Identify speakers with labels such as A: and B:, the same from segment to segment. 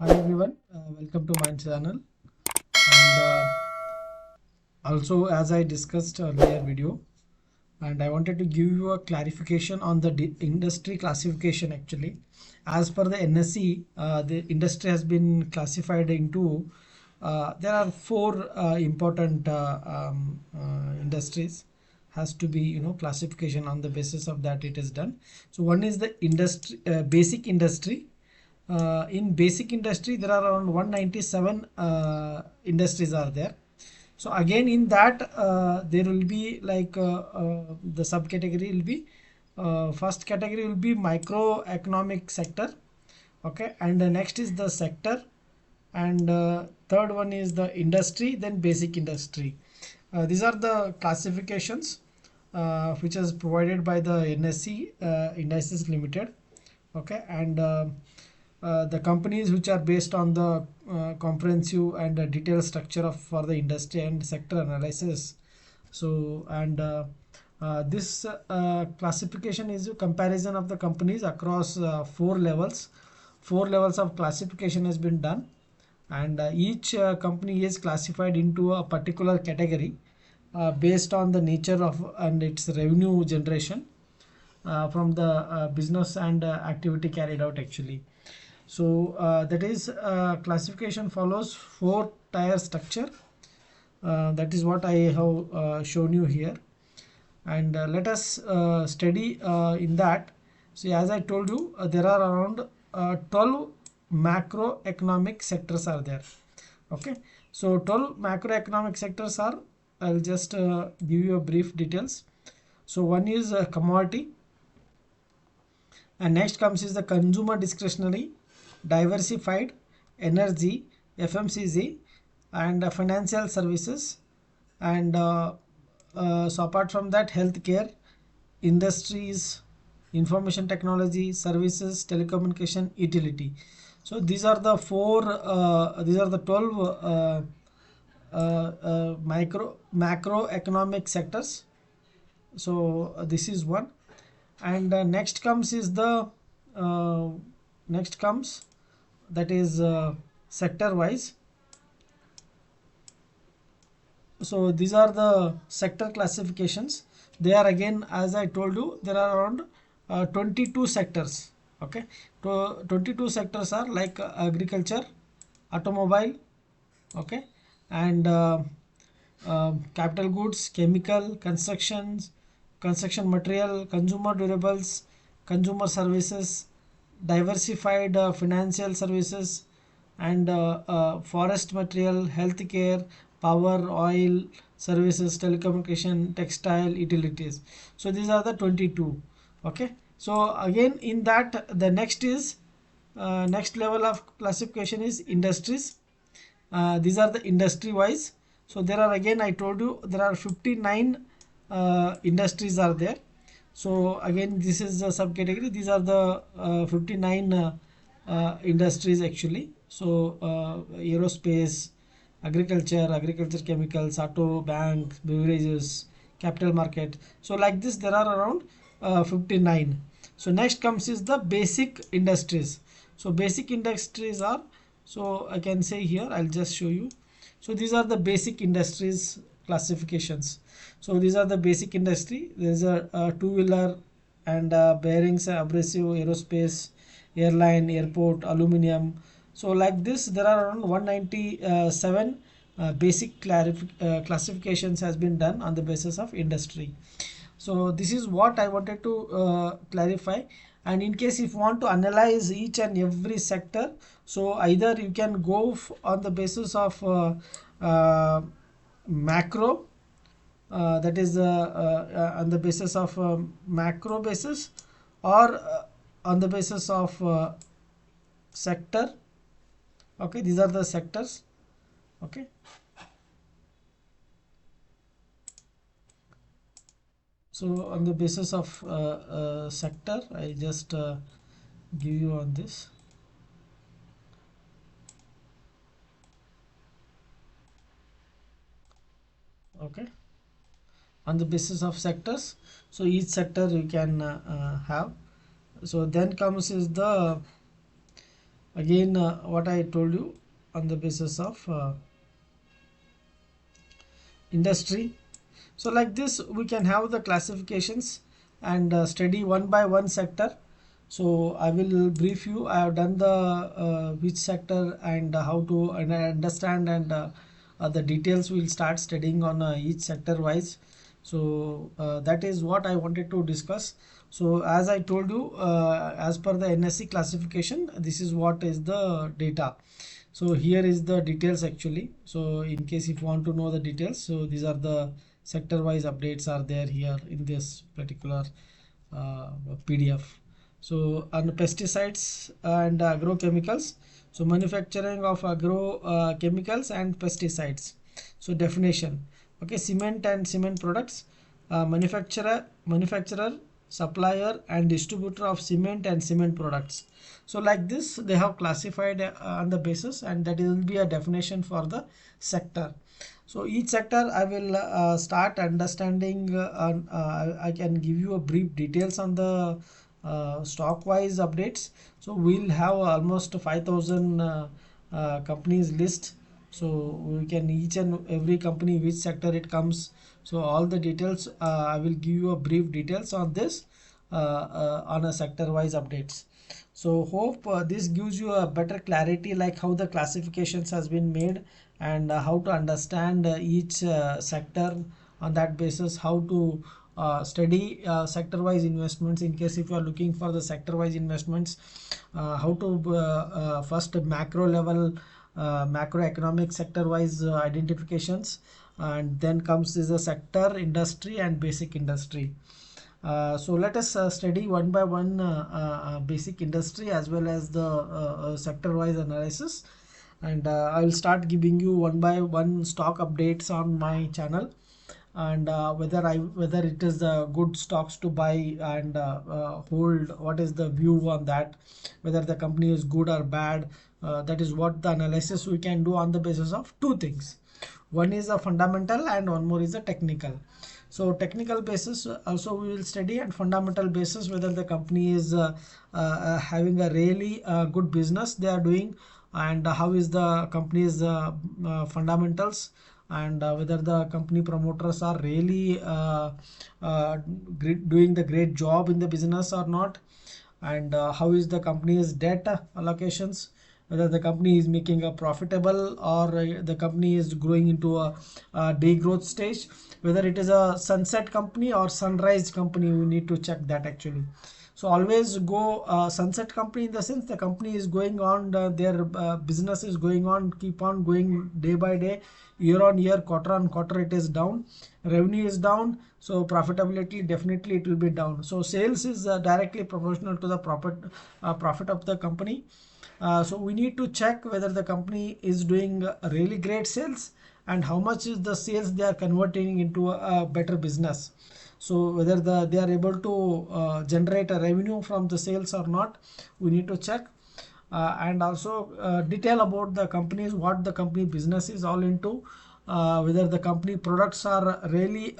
A: Hi everyone, welcome to my channel. And also, as I discussed earlier video, and I wanted to give you a clarification on the industry classification. Actually, as per the NSE, the industry has been classified into there are four important industries. Has to be classification. On the basis of that it is done. So one is the industry, basic industry. In basic industry there are around 197 industries are there. So again in that there will be like the subcategory will be first category will be microeconomic sector. Okay, and the next is the sector, and third one is the industry, then basic industry. These are the classifications which is provided by the NSE Indices Limited. Okay, and the companies which are based on the comprehensive and detailed structure of for the industry and sector analysis. So and this classification is a comparison of the companies across four levels of classification has been done, and each company is classified into a particular category based on the nature of and its revenue generation from the business and activity carried out actually. So that is classification follows four tier structure. That is what I have shown you here, and let us study in that. So as I told you, there are around 12 macroeconomic sectors are there. Okay, so 12 macroeconomic sectors are, I'll just give you a brief details. So one is commodity, and next comes is the consumer discretionary, diversified, energy, FMCG, and financial services, and so apart from that, healthcare, industries, information technology, services, telecommunication, utility. So these are the these are the 12 macroeconomic sectors. So this is one, and next comes is the uh, next comes that is sector wise. So these are the sector classifications. They are, again, as I told you, there are around 22 sectors. Okay, 22 sectors are like agriculture, automobile, okay, and capital goods, chemical, construction material, consumer durables, consumer services, diversified financial services, and forest material, healthcare, power, oil, services, telecommunication, textile, utilities. So these are the 22. Okay. So again in that the next is next level of classification is industries. These are the industry wise. So there are, again I told you, there are 59 industries are there. So again this is the subcategory. These are the 59 industries actually. So aerospace, agriculture, chemicals, auto, bank, beverages, capital market. So like this there are around 59. So next comes is the basic industries. So basic industries are, so I can say here, I'll just show you. So these are the basic industries classifications. So these are the basic industry. There's a two-wheeler and bearings, abrasive, aerospace, airline, airport, aluminium. So like this there are around 197 basic classifications has been done on the basis of industry. So this is what I wanted to clarify. And in case if you want to analyze each and every sector, so either you can go on the basis of macro, that is on the basis of macro basis, or on the basis of sector. Okay, these are the sectors. Okay, so on the basis of sector, I just give you on this. Okay, on the basis of sectors, so each sector you can have. So then comes is the again what I told you on the basis of industry. So like this we can have the classifications and study one by one sector. So I will brief you. I have done the which sector and how to understand, and the details we'll start studying on each sector wise. So that is what I wanted to discuss. So as I told you, as per the NSE classification, this is what is the data. So here is the details actually. So in case if you want to know the details, so these are the sector wise updates are there here in this particular PDF. So on pesticides and agrochemicals, so manufacturing of agro chemicals and pesticides. So definition, okay, cement and cement products, manufacturer, supplier and distributor of cement and cement products. So like this they have classified on the basis, and that will be a definition for the sector. So each sector I will start understanding, I can give you a brief details on the stock wise updates. So we'll have almost 5,000 companies list. So we can each and every company which sector it comes. So all the details I will give you a brief details on this on a sector wise updates. So hope this gives you a better clarity like how the classifications has been made, and how to understand each sector. On that basis how to study sector wise investments. In case if you are looking for the sector wise investments, how to first macro level macroeconomic sector wise identifications, and then comes is the sector, industry and basic industry. So let us study one by one basic industry as well as the sector wise analysis, and I will start giving you one by one stock updates on my channel, and whether it is good stocks to buy and hold, what is the view on that, whether the company is good or bad. That is what the analysis we can do on the basis of two things. One is a fundamental and one more is a technical. So technical basis also we will study, and fundamental basis whether the company is having a really good business they are doing, and how is the company's fundamentals, and whether the company promoters are really doing the great job in the business or not, and how is the company's debt allocations, whether the company is making a profitable or the company is growing into a degrowth stage, whether it is a sunset company or sunrise company. We need to check that actually. So always go sunset company in the sense the company is going on, their business is going on, keep on going day by day, year on year, quarter on quarter it is down, revenue is down, so profitability definitely it will be down. So sales is directly proportional to the profit of the company. So we need to check whether the company is doing really great sales, and how much is the sales they are converting into a better business. So whether they are able to generate a revenue from the sales or not, we need to check. And also detail about the companies, what the company business is all into, whether the company products are really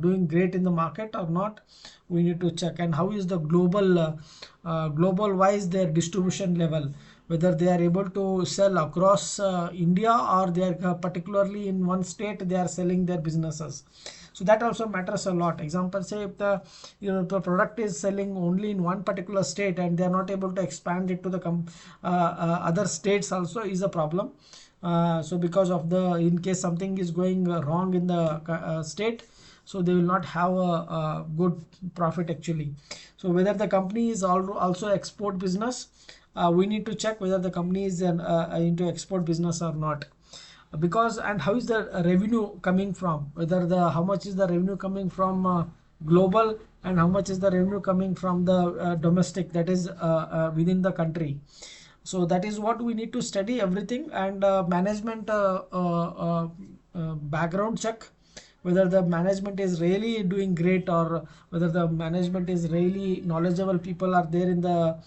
A: doing great in the market or not, we need to check. And how is the global wise their distribution level, whether they are able to sell across India, or they are particularly in one state they are selling their businesses. So that also matters a lot. Example, say if the product is selling only in one particular state and they are not able to expand it to the other states also is a problem. So because of in case something is going wrong in the state, so they will not have a good profit actually. So whether the company is also export business, we need to check whether the company is into export business or not. Because, and how is the revenue coming from, whether how much is the revenue coming from global, and how much is the revenue coming from the domestic, that is within the country. So that is what we need to study everything. And management background check, whether the management is really doing great, or whether the management is really knowledgeable people are there in the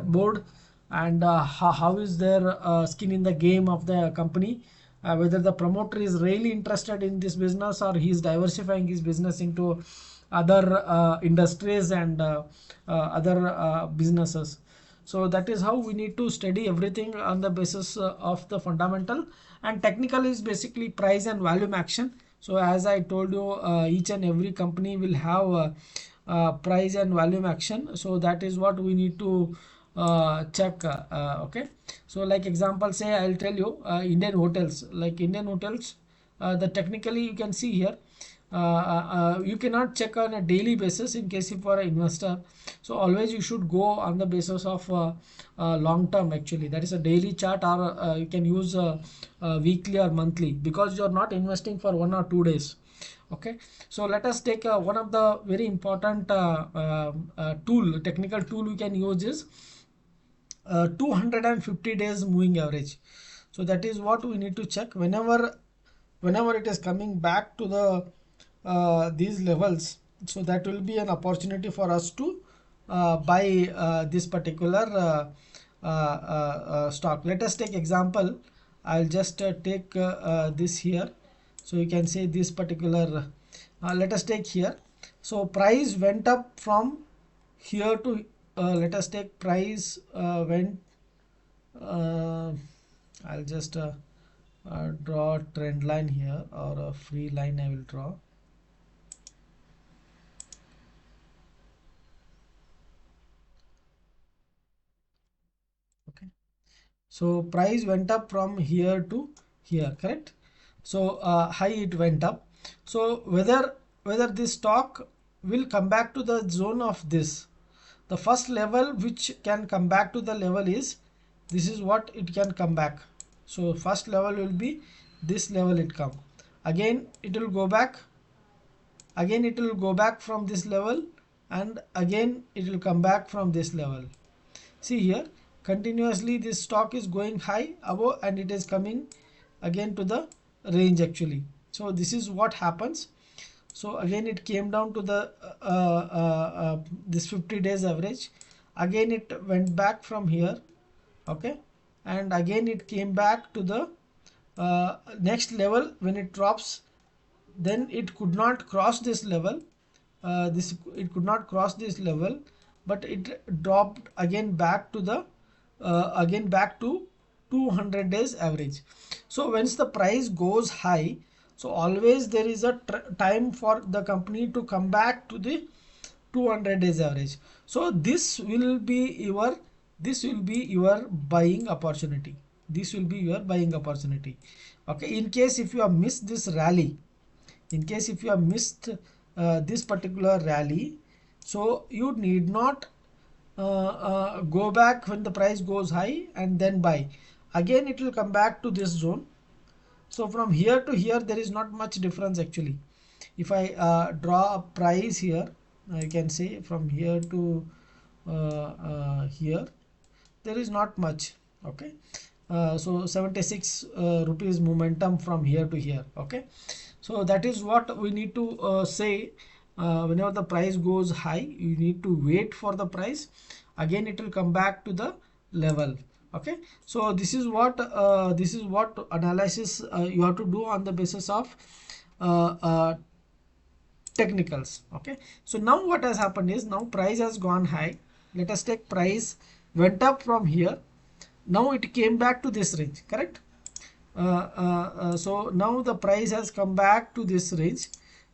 A: board, and how is their skin in the game of the company, whether the promoter is really interested in this business, or he is diversifying his business into other industries and other businesses. So that is how we need to study everything on the basis of the fundamental. And technical is basically price and volume action. So as I told you, each and every company will have price and volume action. So that is what we need to check. Okay, so like example, say I'll tell you Indian hotels, like Indian hotels, the technically you can see here, you cannot check on a daily basis in case if you are an investor. So always you should go on the basis of long term. Actually, that is a daily chart, or you can use weekly or monthly, because you are not investing for 1 or 2 days. Okay, so let us take one of the very important technical tool we can use is 250 days moving average. So that is what we need to check whenever it is coming back to the these levels. So that will be an opportunity for us to buy this particular stock. Let us take example. I'll just take this here. So you can say this particular, let us take here. So price went up from here to, let us take price went, I'll just draw a trend line here, or a free line I will draw. Okay, so price went up from here to here, correct? So high it went up. So whether this stock will come back to the zone of this, the first level which can come back to the level is, this is what it can come back. So first level will be this level, it come again, it will go back, again it will go back from this level, and again it will come back from this level. See here, continuously this stock is going high above, and it is coming again to the range actually. So this is what happens. So again it came down to the this 50 days average, again it went back from here. Okay, and again it came back to the next level. When it drops, then it could not cross this level, it could not cross this level, but it dropped again back to the again back to 200 days average. So once the price goes high, so always there is a time for the company to come back to the 200 days average. So this will be your buying opportunity. This will be your buying opportunity. Okay, in case if you have missed this rally, in case if you have missed this particular rally, so you need not go back when the price goes high and then buy. Again it will come back to this zone. So from here to here there is not much difference actually. If I draw a price here, you can say from here to here, there is not much. Okay, so 76 rupees momentum from here to here. Okay, so that is what we need to say. Whenever the price goes high, you need to wait for the price, again it will come back to the level. Okay, so this is what analysis you have to do on the basis of technicals. Okay, so now what has happened is, now price has gone high. Let us take price went up from here, now it came back to this range, correct? So now the price has come back to this range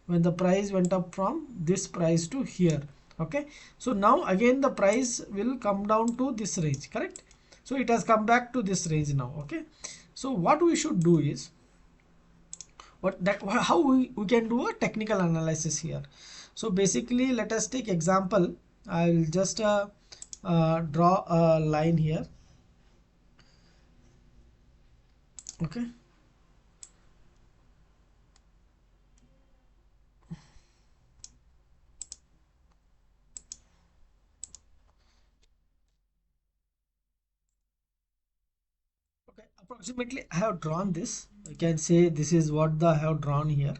A: when the price went up from this price to here. Okay, so now again the price will come down to this range, correct? So it has come back to this range now. Okay, so what we should do is, how we can do a technical analysis here. So basically let us take example. I will just draw a line here. Okay, okay, approximately I have drawn this. You can say this is what I have drawn here.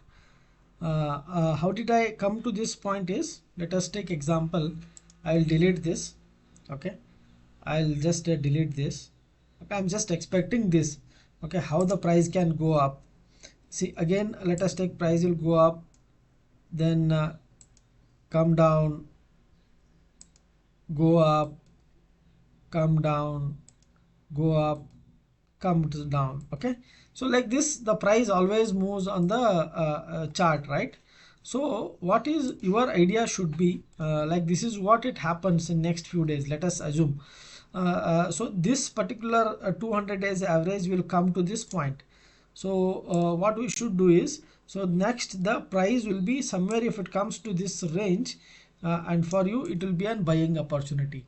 A: How did I come to this point is, let us take example. I will delete this. Okay, I'll just delete this. Okay, I'm just expecting this. Okay, how the price can go up. See, again let us take price will go up, then come down, go up, come down, go up, comes down. Okay, so like this the price always moves on the chart, right? So what is your idea should be like this is what it happens in next few days, let us assume. So this particular 200 days average will come to this point. So what we should do is, so next the price will be somewhere, if it comes to this range, and for you it will be an buying opportunity,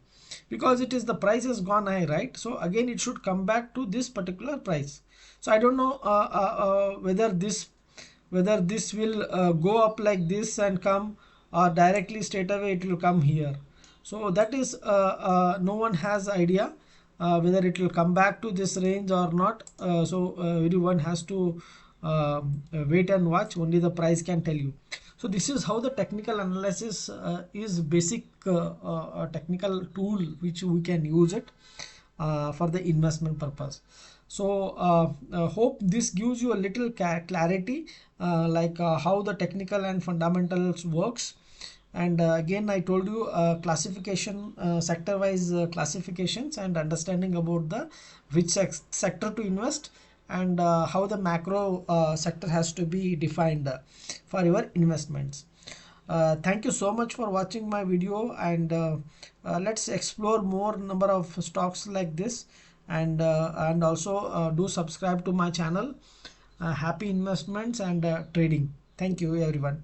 A: because it is the price has gone high, right? So again it should come back to this particular price. So I don't know whether this will go up like this and come, or directly straight away it will come here. So that is no one has idea whether it will come back to this range or not. So everyone has to wait and watch. Only the price can tell you. So this is how the technical analysis is basic technical tool which we can use it for the investment purpose. So hope this gives you a little clarity like how the technical and fundamentals works. And again I told you classification, sector wise classifications, and understanding about the which sector to invest, and how the macro sector has to be defined for your investments. Thank you so much for watching my video, and let's explore more number of stocks like this, and also do subscribe to my channel. Happy investments and trading. Thank you everyone.